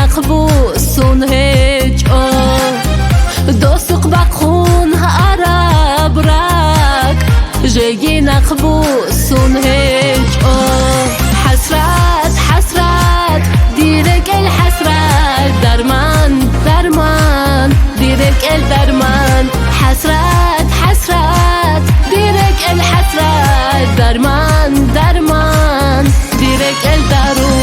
نقبوسون هیچ دوستق بخون عرب رک جگی نقبوسون هیچ حسرت حسرت دیرک الحسرت درمان درمان دیرک الدرمان حسرت حسرت دیرک الحسرت درمان درمان دیرک الدرو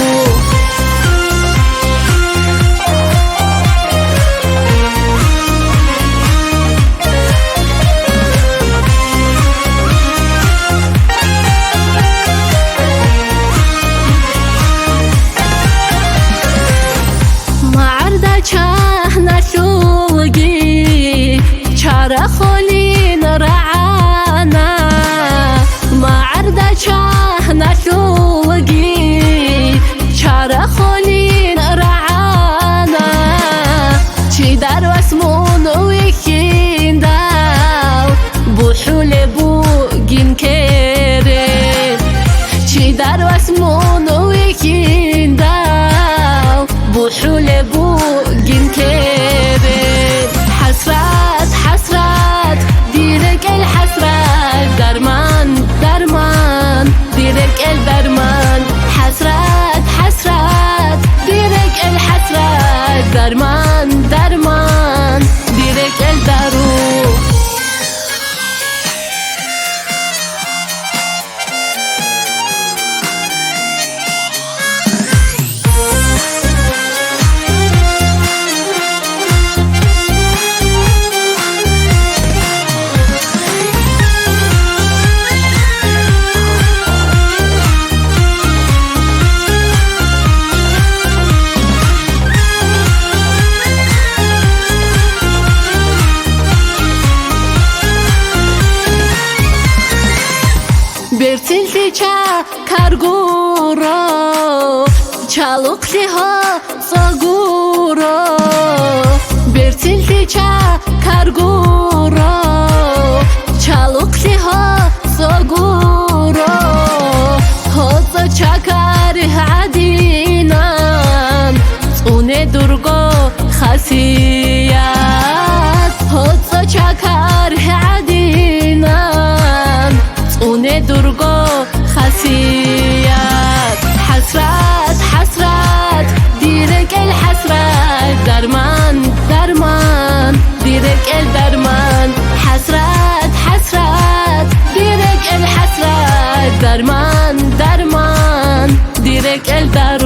چاره خولین رعانا ما عرض چاه نشوگی چاره خولین رعانا چی در واسمون ویکین داو بوحول بوگین کرد چی در واسمون ویکین داو بوحول بوگین کرد حسرت حسرت دیرک الحسرت درمان درمان دیرک الدرمان حسرت حسرت دیرک الحسرت درمان درمان دیرک الدرو برتلتی چا کارگورو چالوقتی ها ساگورو برتلتی چا کارگورو چالوقتی ها ساگورو هوتا چاکار عدینان اونه درگو خاصیت هوتا چاکار عدینان اونه درگو خاصیت حسرت حسرت دیرک الحسرت درمان درمان دیرک الدرمان حسرت حسرت دیرک الحسرت درمان درمان دیرک الدرمان